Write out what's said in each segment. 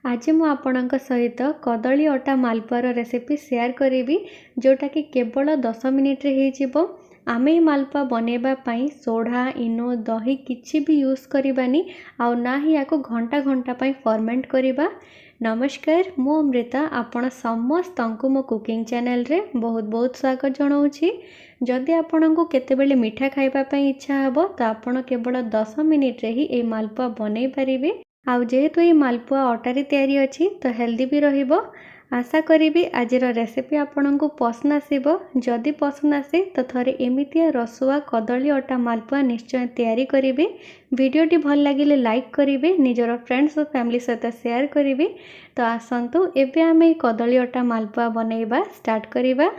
आज मु आपणक सहित कदली अटा मालपुआर रेसिपी शेयर करी जोटा कि केवल 10 मिनिट रे हो। आमे ये मालपुआ बनैबा पई सोढ़ा इनो दही किछि भी यूज करबानी आउ ना ही याको घंटा घंटा पई फर्मेंट करबा। नमस्कार, मु अमृता आपण समस्त मो कुकिंग चैनल रे बहुत बहुत स्वागत जनाऊँगी। जदि आपण को केतेबेले मीठा खाइबा पई इच्छा हबो तो आपण केवल 10 मिनिट रे ही ए मालपुआ बनै परिबे। आउ जेहेतु ये मालपुआ अटारी तैयारी अच्छी तो हेल्दी भी रहिबो। आशा करी आज रेसिपी आपन को पसंद आसीबो। जदि पसंद आसे तो थरे एमितिया रसुआ कदली अटा मालपुआ निश्चय तैयारी करिवे। वीडियोटी भल लगिले लाइक करिवे, निजर फ्रेंड्स और फैमिली सहित शेयर करिवे। तो आसंतु एबे आमे कदली अटा मालपुआ बनैबा स्टार्ट करिबा।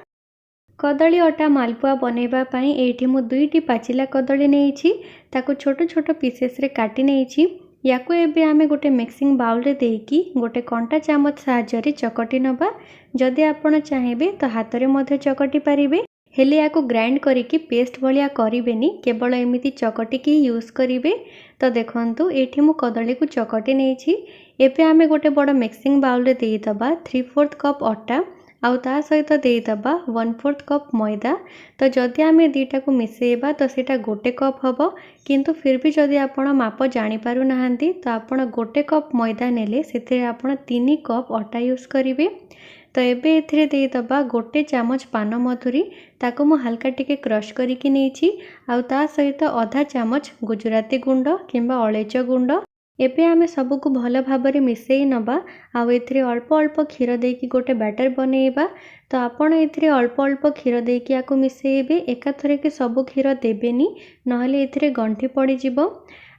कदली अटा मालपुआ बनैबा पई एठी मु 2टी पाचिला कदली नेइछि, ताको छोटो छोटो पीसेस रे काटी नेइछि। याको एबे आमे गोटे मिक्सिंग बाउल रे देकी गोटे कंटा चामच साहाय्य चकटी नबा। जदि आपण चाहेबे तो हाथ रे मध्य चकटी पारिबे, हेले याको ग्राइंड करिकी पेस्ट भलिया करिबेनी, केवल एमिति चकटी की यूज करिवे। तो देखंतु एठी मु कदली को चकटी नेइछि। एबे आमे गोटे बड़ मिक्सिंग बाउल रे देई दबा 3/4 कप अटा आउ ता सहित देई दबा 1/4 कप मैदा। तो जदि आमे दीटा को मिसेइबा तो सेटा गोटे कप हबो, किंतु फिर भी जदि आपण माप जानि पारु नाहंती तो आपण गोटे कप मैदा नेले सेथिरे आपण 3 कप अटा यूज करिवे। तो एबे एथिरे देई दबा गोटे चामच पान मधुरी, ताको मु हल्का टिके क्रश करिकी नेइछि आउ ता सहित आधा चामच गुजराती गुंड किंबा अलैच गुंड। एबे आमे सबको भल भाबरे मिसेई नबा आउ एथिरे अल्प अल्प क्षीर देकी गोटे बैटर बनेइबा। तो आपण एथिरे अल्प अल्प क्षीर देकी याको मिसेइबे, एकाथरे के सब क्षीर देबेनी, नहले एथिरे गंठी पड़ी जिवो।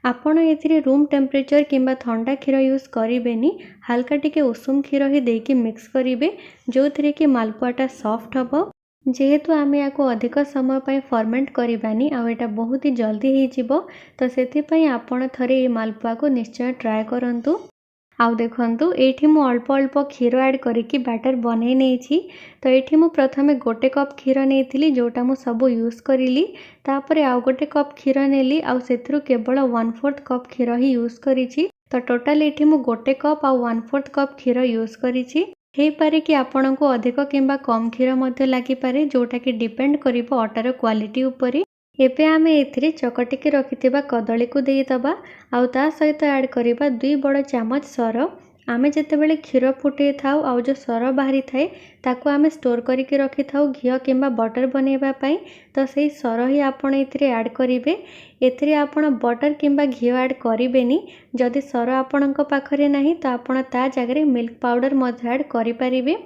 आपण एथिरे रूम टेम्परेचर किंबा ठंडा क्षीर यूज करिबेनी, हल्का टिके उषुम क्षीर ही देकी मिक्स करिवे, जो थिरे कि मालपुआटा सॉफ्ट हबो। जेहेतु आमे याको अधिक समय पई फर्मेंट करबानी आ एटा बहुत ही जल्दी हो जिवो, तो सेथि पई आपण थरे ए मालपुआ को निश्चय ट्राए करंतु। आउ देखंतु एठी मु अल्प अल्प क्षीर ऐड करिकी बैटर बनै नेछि। तो एठी मु प्रथमे गोटे कप क्षीर नेइथिली, जोटा मु सब यूज करिली। तापरे आउ गोटे कप क्षीर नेली आउ सेथरु केवल 1/4 कप क्षीर ही यूज करिछि। तो टोटल एठी मु गोटे कप आउ 1/4 कप क्षीर यूज करिछि। हे पारे कि आपण को अधिक किंबा कम क्षीर मध्य लागि पारे, जोटा कि डिपेंड करिवो अटार क्वालिटी उपरे। एबे आमे एथिरे चकटी के रखिथिबा कदली को देई दबा आउ ता सहित ऐड करिबा 2 बड़ चामच सर। आमे जेतेबेले क्षीर फुटे थाउ आउ जो सर बाहरी थाए ताको आमे स्टोर करिके रखि थाउ घियो किंबा बटर बनेबा पई। तो सेही सर ही आपण एथिरे ऐड करिवे। एथिरे आपण बटर किंबा घियो ऐड करिवेनी। जदि सर आपणक पाखरे नाही तो आपण ता जगरे मिल्क पाउडर मध्य ऐड करि परिवे।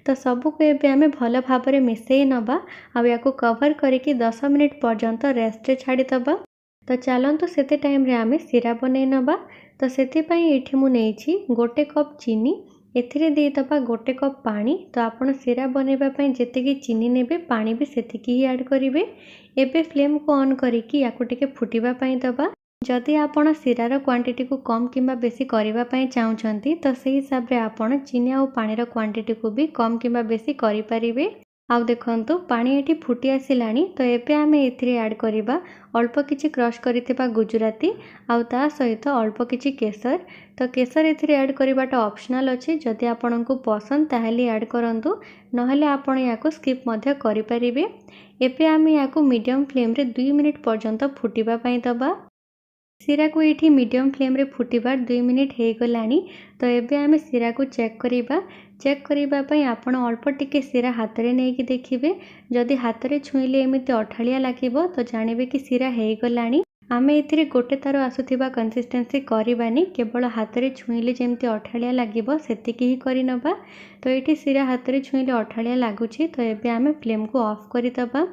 तो सबको एबे आमे भल भाबरे मिसेई नबा आउ याको कवर करिकी 10 मिनिट पर्यंत रेस्ट रे छाड़ी दबा। तो चलंतु सेते टाइम रे आमे सिरा बनै नबा। तो सेति पई एठी मु नेइछि गोटे कप चीनी, एथिरे देई दबा गोटे कप पानी। तो आपण सिरा बनैबा पई जेतिकी चीनी नेबे पानी भी सेतिकी ही ऐड करिवे। एबे फ्लेम को ऑन करिकी याको टिके फुटिबा पई दबा। जदि आपण सिरार क्वांटिटी को कम किंबा बेसी करिबा पई चाहुचंती तो सेही हिसाब रे आपण चीनी आउ पानीर क्वांटिटी को भी कम किंबा बेसी करि परिवे। आउ देखंतु पानी एठी फुटी आसिलानी। तो एबे आमे एथिरे ऐड करिबा अल्प किछि क्रश करिथिबा गुजराती आउ ता सहित अल्प किछि केसर। तो केसर एथिरे ऐड करिबाटा ऑप्शनल अछि, जदि आपण को पसंद ताहेली ऐड करंतु, नहले आपण याको स्किप मध्य करि परिवे। एबे आमे याको मीडियम फ्लेम रे 2 मिनिट पर्यंत फुटिबा पई दबा। सिरा को एठी मीडियम फ्लेम रे फुटिबार 2 मिनिट हे गलानी। तो एबे आमे सिरा को चेक करिबा पई आपण अल्प टिके सिरा हाथ रे नेकी देखिबे। जदि हाथ रे छुईले एमिति अठालिया लागिबो तो जानिबे कि सिरा हे गलानी। आमे एथिरे गोटे तार आसुथिबा कंसिस्टेंसी करिबानी, केवल हाथ रे छुईले जेमति अठालिया लागिबो सेतिकी ही करि नबा। तो एठी सिरा हाथ रे छुईले अठालिया लागुछि। तो एबे आमे फ्लेम को ऑफ करि दबा।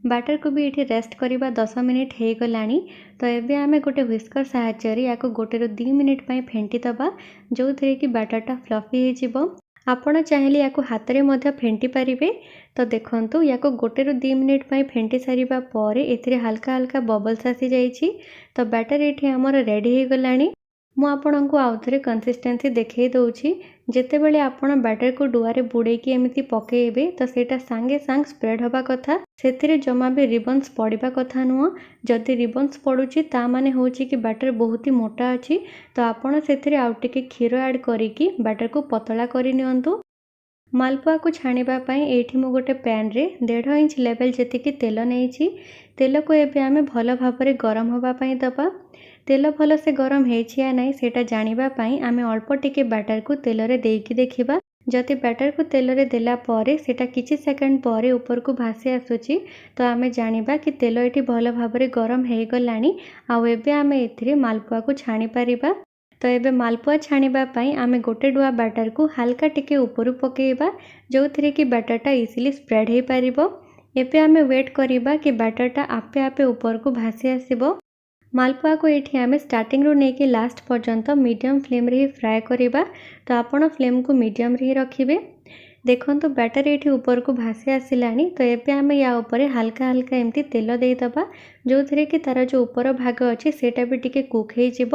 बैटर को भी ये रेस्ट करवा 10 मिनिट हो गलानी। तो एबे आमे गोटे व्हिस्कर साहाय्य याको गोटे रो 2 मिनिट पई फेंटी दबा, जो थिरे कि बैटरटा फ्लफी हो जिवो। आपण चाहिले याको हाथ रे मध्य फेंटी पारिबे। तो देखंतु याको गोटे रो 2 मिनिट पई फेंटी सारिबा परे एथिरे हल्का हल्का बबल्स आसी जाईछि। तो बैटर एठी हमर रेडी हो गलानी। ମୁଁ ଆପଣଙ୍କୁ ଆଉ ଥରେ କନସିଷ୍ଟେନ୍ସି ଦେଖେଇ ଦେଉଛି। ଯେତେବେଳେ ଆପଣ ବ୍ୟାଟରକୁ ଡୁଆରେ ବୁଡ଼େଇକି ଏମିତି ପକେଇବେ ତ ସେଇଟା ସାଙ୍ଗେ ସାଙ୍ଗ ସ୍ପ୍ରେଡ୍ ହେବା କଥା। ସେଥିରେ ଜମା ବି ରିବନ୍ସ ପଡ଼ିବା କଥା ନୁହଁ। ଯଦି ରିବନ୍ସ ପଡ଼ୁଛି ତା ମାନେ ହେଉଛି କି ବ୍ୟାଟର ବହୁତ ହି ମୋଟା ଅଛି। ତ ଆପଣ ସେଥିରେ ଆଉ ଟିକେ କ୍ଷୀର ଆଡ଼୍ କରିକି ବ୍ୟାଟରକୁ ପତଳା କରି ନିଅନ୍ତୁ। ମାଲପୁଆକୁ ଛାଣିବା ପାଇଁ ଏଇଠି ମୁଁ ଗୋଟେ ପ୍ୟାନ୍ରେ 1.5 ଇଞ୍ଚ ଲେଭେଲ୍ ଯେତିକି ତେଲ ନେଇଛି। ତେଲକୁ ଏବେ ଆମେ ଭଲ ଭାବରେ ଗରମ ହେବା ପାଇଁ ଦେବା। ତେଲ ଭଲସେ ଗରମ ହେଇଛି या ନାହିଁ ସେଇଟା ଜାଣିବା ପାଇଁ ଆମେ ଅଳ୍ପ ଟିକେ ବ୍ୟାଟରକୁ ତେଲରେ ଦେଇକି ଦେଖିବା। ଯଦି ବ୍ୟାଟରକୁ ତେଲରେ ଦେଲା ପରେ ସେଇଟା କିଛି ସେକେଣ୍ଡ ପରେ ଉପରକୁ ଭାସି ଆସୁଛି ତ ଆମେ ଜାଣିବା କି ତେଲ ଏଠି ଭଲ ଭାବରେ ଗରମ ହେଇଗଲାଣି। ଆଉ ଏବେ ଆମେ ଏଥିରେ ମାଲପୁଆକୁ ଛାଣିପାରିବା। ତ ଏବେ ମାଲପୁଆ ଛାଣିବା ପାଇଁ ଆମେ ଗୋଟେ ଡୁଆ ବ୍ୟାଟରକୁ ହାଲକା ଟିକେ ଉପରୁ ପକେଇବା, ଯେଉଁଥିରେ କି ବ୍ୟାଟରଟା ଇଜିଲି ସ୍ପ୍ରେଡ୍ ହେଇପାରିବ। ଏବେ ଆମେ ୱେଟ୍ କରିବା କି ବ୍ୟାଟରଟା ଆପେ ଆପେ ଉପରକୁ ଭାସି ଆସିବ। ମାଲପୁଆକୁ ଏଇଠି ଆମେ ଷ୍ଟାର୍ଟିଂରୁ ନେଇକି ଲାଷ୍ଟ ପର୍ଯ୍ୟନ୍ତ ମିଡ଼ିୟମ୍ ଫ୍ଲେମ୍ରେ ହିଁ ଫ୍ରାଏ କରିବା। ତ ଆପଣ ଫ୍ଲେମ୍କୁ ମିଡ଼ିୟମ୍ରେ ହିଁ ରଖିବେ। ଦେଖନ୍ତୁ ବ୍ୟାଟର ଏଇଠି ଉପରକୁ ଭାସି ଆସିଲାଣି। ତ ଏବେ ଆମେ ୟା ଉପରେ ହାଲକା ହାଲକା ଏମିତି ତେଲ ଦେଇଦେବା, ଯେଉଁଥିରେ କି ତାର ଯେଉଁ ଉପର ଭାଗ ଅଛି ସେଇଟା ବି ଟିକେ କୁକ୍ ହେଇଯିବ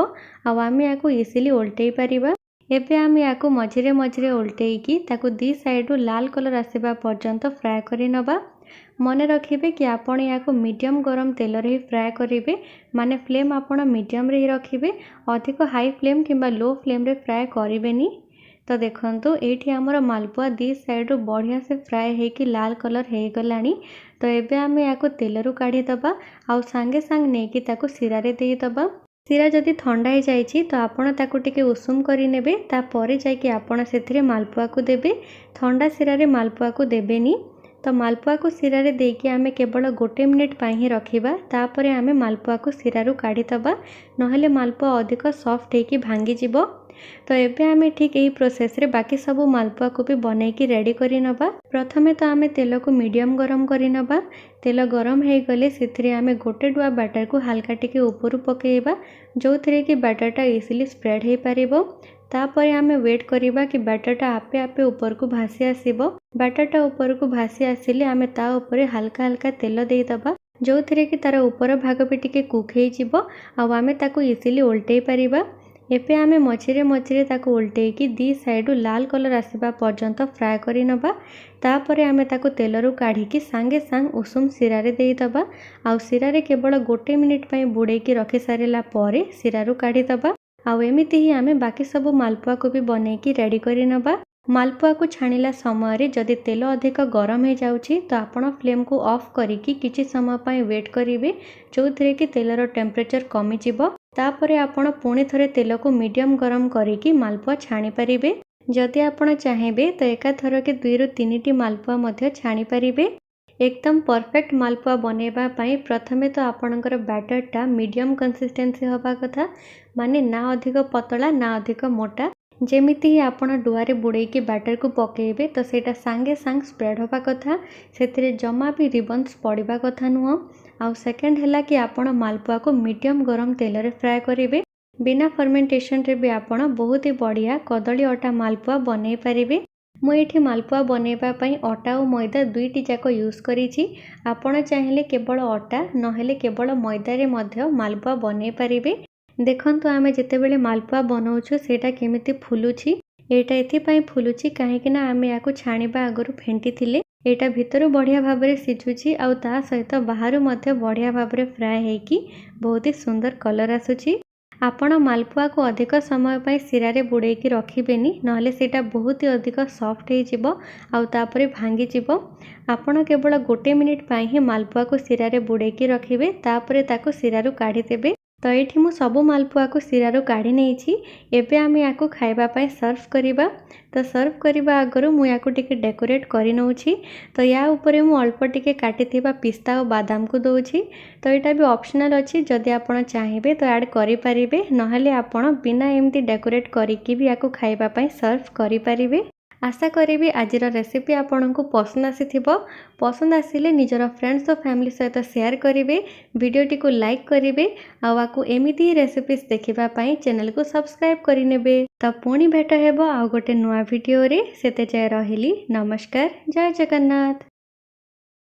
ଆଉ ଆମେ ୟାକୁ ଇଜିଲି ଓଲଟେଇ ପାରିବା। ଏବେ ଆମେ ୟାକୁ ମଝିରେ ମଝିରେ ଓଲଟେଇକି ତାକୁ ଦୁଇ ସାଇଡ଼ରୁ ଲାଲ କଲର୍ ଆସିବା ପର୍ଯ୍ୟନ୍ତ ଫ୍ରାଏ କରି ନେବା। ମନେ ରଖିବେ କି ଆପଣ ୟାକୁ ମିଡ଼ିୟମ୍ ଗରମ ତେଲରେ ହିଁ ଫ୍ରାଏ କରିବେ, ମାନେ ଫ୍ଲେମ୍ ଆପଣ ମିଡ଼ିୟମ୍ରେ ହିଁ ରଖିବେ। ଅଧିକ ହାଇ ଫ୍ଲେମ୍ କିମ୍ବା ଲୋ ଫ୍ଲେମ୍ରେ ଫ୍ରାଏ କରିବେନି। ତ ଦେଖନ୍ତୁ ଏଇଠି ଆମର ମାଲପୁଆ ଦୁଇ ସାଇଡ଼ରୁ ବଢ଼ିଆ ସେ ଫ୍ରାଏ ହେଇକି ଲାଲ କଲର୍ ହେଇଗଲାଣି। ତ ଏବେ ଆମେ ୟାକୁ ତେଲରୁ କାଢ଼ିଦେବା ଆଉ ସାଙ୍ଗେ ସାଙ୍ଗେ ନେଇକି ତାକୁ ଶିରାରେ ଦେଇଦେବା। ଶିରା ଯଦି ଥଣ୍ଡା ହେଇଯାଇଛି ତ ଆପଣ ତାକୁ ଟିକେ ଉଷୁମ କରିନେବେ, ତାପରେ ଯାଇକି ଆପଣ ସେଥିରେ ମାଲପୁଆକୁ ଦେବେ। ଥଣ୍ଡା ଶିରାରେ ମାଲପୁଆକୁ ଦେବେନି। ତ ମାଲପୁଆକୁ ଶିରାରେ ଦେଇକି ଆମେ କେବଳ 1 ମିନିଟ୍ ପାଇଁ ହିଁ ରଖିବା। ତାପରେ ଆମେ ମାଲପୁଆକୁ ଶିରାରୁ କାଢ଼ିଦେବା, ନହେଲେ ମାଲପୁଆ ଅଧିକ ସଫ୍ଟ ହେଇକି ଭାଙ୍ଗିଯିବ। ତ ଏବେ ଆମେ ଠିକ୍ ଏହି ପ୍ରୋସେସ୍ରେ ବାକି ସବୁ ମାଲପୁଆକୁ ବି ବନେଇକି ରେଡ଼ି କରି ନେବା। ପ୍ରଥମେ ତ ଆମେ ତେଲକୁ ମିଡ଼ିୟମ୍ ଗରମ କରି ନେବା। ତେଲ ଗରମ ହେଇଗଲେ ସେଥିରେ ଆମେ ଗୋଟେ ଡୁଆ ବ୍ୟାଟରକୁ ହାଲକା ଟିକେ ଉପରୁ ପକେଇବା, ଯେଉଁଥିରେ କି ବ୍ୟାଟରଟା ଇଜିଲି ସ୍ପ୍ରେଡ୍ ହେଇପାରିବ। ତାପରେ ଆମେ ୱେଟ୍ କରିବା କି ବ୍ୟାଟରଟା ଆପେ ଆପେ ଉପରକୁ ଭାସି ଆସିବ। ବ୍ୟାଟରଟା ଉପରକୁ ଭାସି ଆସିଲେ ଆମେ ତା ଉପରେ ହାଲକା ହାଲକା ତେଲ ଦେଇଦେବା, ଯେଉଁଥିରେ କି ତାର ଉପର ଭାଗ ବି ଟିକେ କୁକ୍ ହେଇଯିବ ଆଉ ଆମେ ତାକୁ ଇଜିଲି ଓଲଟେଇ ପାରିବା। ଏବେ ଆମେ ମଝିରେ ମଝିରେ ତାକୁ ଓଲଟେଇକି ଦୁଇ ସାଇଡ଼ରୁ ଲାଲ କଲର୍ ଆସିବା ପର୍ଯ୍ୟନ୍ତ ଫ୍ରାଏ କରି ନେବା। ତାପରେ ଆମେ ତାକୁ ତେଲରୁ କାଢ଼ିକି ସାଙ୍ଗେ ସାଙ୍ଗେ ଉଷୁମ ଶିରାରେ ଦେଇଦେବା ଆଉ ଶିରାରେ କେବଳ 1 ମିନିଟ୍ ପାଇଁ ବୁଡ଼େଇକି ରଖି ସାରିଲା ପରେ ଶିରାରୁ କାଢ଼ିଦେବା। ଆଉ ଏମିତି ହିଁ ଆମେ ବାକି ସବୁ ମାଲପୁଆକୁ ବି ବନେଇକି ରେଡ଼ି କରି ନେବା। ମାଲପୁଆକୁ ଛାଣିଲା ସମୟରେ ଯଦି ତେଲ ଅଧିକ ଗରମ ହେଇଯାଉଛି ତ ଆପଣ ଫ୍ଲେମ୍କୁ ଅଫ୍ କରିକି କିଛି ସମୟ ପାଇଁ ୱେଟ୍ କରିବେ, ଯେଉଁଥିରେ କି ତେଲର ଟେମ୍ପରେଚର୍ କମିଯିବ। ତାପରେ ଆପଣ ପୁଣି ଥରେ ତେଲକୁ ମିଡ଼ିୟମ୍ ଗରମ କରିକି ମାଲପୁଆ ଛାଣିପାରିବେ। ଯଦି ଆପଣ ଚାହିଁବେ ତ ଏକାଥରକେ 2ରୁ 3ଟି ମାଲପୁଆ ମଧ୍ୟ ଛାଣିପାରିବେ। ଏକଦମ ପରଫେକ୍ଟ ମାଲପୁଆ ବନେଇବା ପାଇଁ ପ୍ରଥମେ ତ ଆପଣଙ୍କର ବ୍ୟାଟରଟା ମିଡ଼ିୟମ୍ କନସିଷ୍ଟେନ୍ସି ହେବା କଥା, ମାନେ ନା ଅଧିକ ପତଳା ନା ଅଧିକ ମୋଟା। ଯେମିତି ହିଁ ଆପଣ ଡୁଆରେ ବୁଡ଼େଇକି ବ୍ୟାଟରକୁ ପକେଇବେ ତ ସେଇଟା ସାଙ୍ଗେ ସାଙ୍ଗେ ସ୍ପ୍ରେଡ୍ ହେବା କଥା। ସେଥିରେ ଜମା ବି ରିବନ୍ସ ପଡ଼ିବା କଥା ନୁହଁ। ଆଉ ସେକେଣ୍ଡ ହେଲା କି ଆପଣ ମାଲପୁଆକୁ ମିଡ଼ିୟମ୍ ଗରମ ତେଲରେ ଫ୍ରାଏ କରିବେ। ବିନା ଫର୍ମେଣ୍ଟେସନରେ ବି ଆପଣ ବହୁତ ହି ବଢ଼ିଆ କଦଳୀ ଅଟା ମାଲପୁଆ ବନେଇ ପାରିବେ। ମୁଁ ଏଇଠି ମାଲପୁଆ ବନେଇବା ପାଇଁ ଅଟା ଆଉ ମଇଦା ଦୁଇଟି ଯାକ ୟୁଜ୍ କରିଛି। ଆପଣ ଚାହିଁଲେ କେବଳ ଅଟା ନହେଲେ କେବଳ ମଇଦାରେ ମଧ୍ୟ ମାଲପୁଆ ବନେଇ ପାରିବେ। ଦେଖନ୍ତୁ ଆମେ ଯେତେବେଳେ ମାଲପୁଆ ବନାଉଛୁ ସେଇଟା କେମିତି ଫୁଲୁଛି। ଏଇଟା ଏଥିପାଇଁ ଫୁଲୁଛି କାହିଁକି ନା ଆମେ ୟାକୁ ଛାଣିବା ଆଗରୁ ଫେଣ୍ଟିଥିଲେ। ଏଇଟା ଭିତରୁ ବଢ଼ିଆ ଭାବରେ ସିଝୁଛି ଆଉ ତା ସହିତ ବାହାରୁ ମଧ୍ୟ ବଢ଼ିଆ ଭାବରେ ଫ୍ରାଏ ହେଇକି ବହୁତ ହି ସୁନ୍ଦର କଲର୍ ଆସୁଛି। ଆପଣ ମାଲପୁଆକୁ ଅଧିକ ସମୟ ପାଇଁ ଶିରାରେ ବୁଡ଼େଇକି ରଖିବେନି, ନହେଲେ ସେଇଟା ବହୁତ ହି ଅଧିକ ସଫ୍ଟ ହେଇଯିବ ଆଉ ତାପରେ ଭାଙ୍ଗିଯିବ। ଆପଣ କେବଳ 1 ମିନିଟ୍ ପାଇଁ ହିଁ ମାଲପୁଆକୁ ଶିରାରେ ବୁଡ଼େଇକି ରଖିବେ, ତାପରେ ତାକୁ ଶିରାରୁ କାଢ଼ିଦେବେ। ତ ଏଇଠି ମୁଁ ସବୁ ମାଲପୁଆକୁ ଶିରାରୁ କାଢ଼ି ନେଇଛି। ଏବେ ଆମେ ୟାକୁ ଖାଇବା ପାଇଁ ସର୍ଭ କରିବା। ତ ସର୍ଭ କରିବା ଆଗରୁ ମୁଁ ୟାକୁ ଟିକେ ଡେକୋରେଟ୍ କରି ନେଉଛି। ତ ୟା ଉପରେ ମୁଁ ଅଳ୍ପ ଟିକେ କାଟିଥିବା ପିସ୍ତା ଆଉ ବାଦାମକୁ ଦେଉଛି। ତ ଏଇଟା ବି ଅପସନାଲ୍ ଅଛି, ଯଦି ଆପଣ ଚାହିଁବେ ତ ଆଡ଼୍ କରିପାରିବେ, ନହେଲେ ଆପଣ ବିନା ଏମିତି ଡେକୋରେଟ୍ କରିକି ବି ୟାକୁ ଖାଇବା ପାଇଁ ସର୍ଭ କରିପାରିବେ। ଆଶା କରିବି ଆଜିର ରେସିପି ଆପଣଙ୍କୁ ପସନ୍ଦ ଆସିଥିବ। ପସନ୍ଦ ଆସିଲେ ନିଜର ଫ୍ରେଣ୍ଡସ୍ ଓ ଫ୍ୟାମିଲି ସହିତ ସେୟାର କରିବେ, ଭିଡ଼ିଓଟିକୁ ଲାଇକ୍ କରିବେ ଆଉ ଆକୁ ଏମିତି ରେସିପିସ୍ ଦେଖିବା ପାଇଁ ଚ୍ୟାନେଲକୁ ସବସ୍କ୍ରାଇବ୍ କରିନେବେ। ତ ପୁଣି ଭେଟ ହେବ ଆଉ ଗୋଟେ ନୂଆ ଭିଡ଼ିଓରେ। ସେତେ ଯାଏ ରହିଲି, ନମସ୍କାର, ଜୟ ଜଗନ୍ନାଥ।